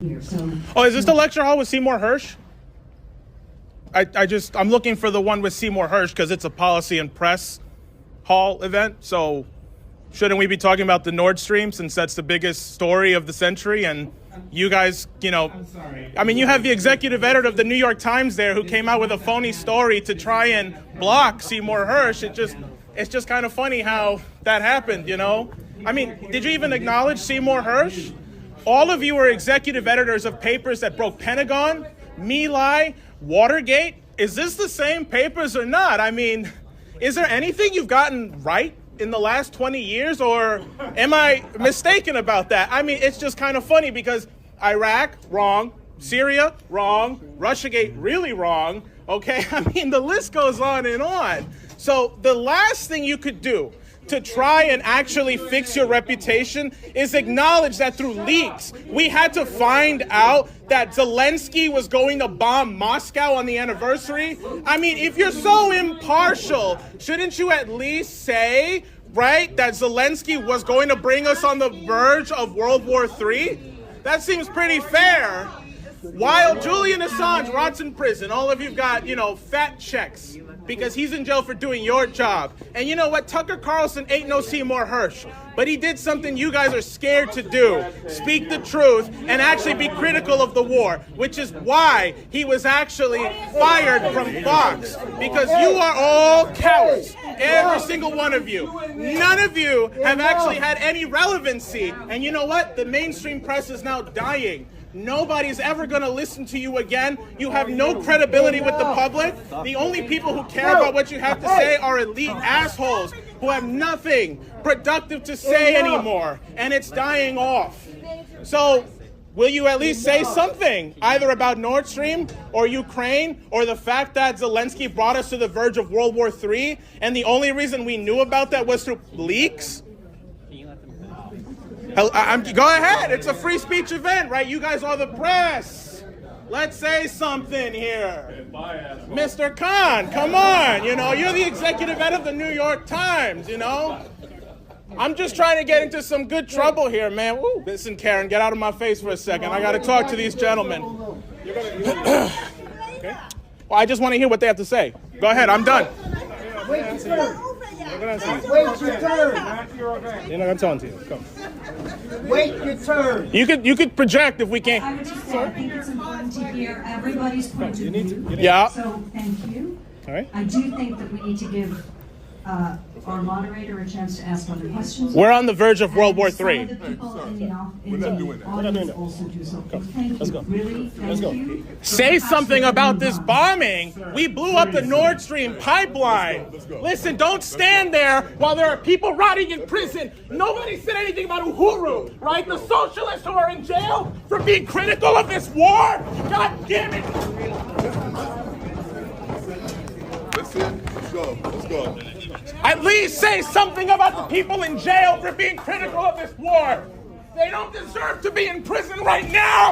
Oh, is this the lecture hall with Seymour Hersh? I'm looking for the one with Seymour Hersh because it's a policy and press hall event. So shouldn't we be talking about the Nord Stream since that's the biggest story of the century? And you guys, I'm sorry. I mean, you have the executive editor of the New York Times there who came out with a phony story to try and block Seymour Hersh. It's just kind of funny how that happened, I mean, did you even acknowledge Seymour Hersh? All of you are executive editors of papers that broke Pentagon, My Lai, Watergate. Is this the same papers or not? I mean, is there anything you've gotten right in the last 20 years, or am I mistaken about that? I mean, it's just kind of funny because Iraq, wrong. Syria, wrong. Russiagate, really wrong. Okay, I mean, the list goes on and on. So the last thing you could do to try and actually fix your reputation is acknowledge that through leaks, we had to find out that Zelensky was going to bomb Moscow on the anniversary. I mean, if you're so impartial, shouldn't you at least say, right, that Zelensky was going to bring us on the verge of World War III? That seems pretty fair. While Julian Assange rots in prison, all of you've got, fat checks because he's in jail for doing your job. And you know what? Tucker Carlson ain't no Seymour Hersh, but he did something you guys are scared to do. Speak the truth and actually be critical of the war, which is why he was actually fired from Fox, because you are all cowards. Every single one of you. None of you have actually had any relevancy. And you know what? The mainstream press is now dying. Nobody's ever going to listen to you again. You have no credibility with the public. The only people who care about what you have to say are elite assholes who have nothing productive to say anymore. And it's dying off. So will you at least say something, either about Nord Stream or Ukraine or the fact that Zelensky brought us to the verge of World War III and the only reason we knew about that was through leaks? Go ahead. It's a free speech event, right? You guys are the press. Let's say something here. Mr. Khan, come on. You're the executive editor of the New York Times, I'm just trying to get into some good trouble here, man. Woo, listen, Karen, get out of my face for a second. I got to talk to these gentlemen. Okay. Well, I just want to hear what they have to say. Go ahead. I'm done. Wait your turn. Wait your turn. You're not going to tell them to you. Come. Wait your turn. You could project if we can't. I would just say I think it's important to hear everybody's point of view. Yeah. So thank you. All right. I do think that we need to give our moderator a chance to ask other questions. We're on the verge of World War III. Some of the people in the audience also do so. Thank you. Let's go. Really, thank you. Say something about this bombing. We blew up the Nord Stream pipeline. Listen, don't stand there while there are people rotting in prison. Nobody said anything about Uhuru, right? The socialists who are in jail for being critical of this war. God damn it. That's it. Let's go. Let's go. At least say something about the people in jail for being critical of this war. They don't deserve to be in prison right now.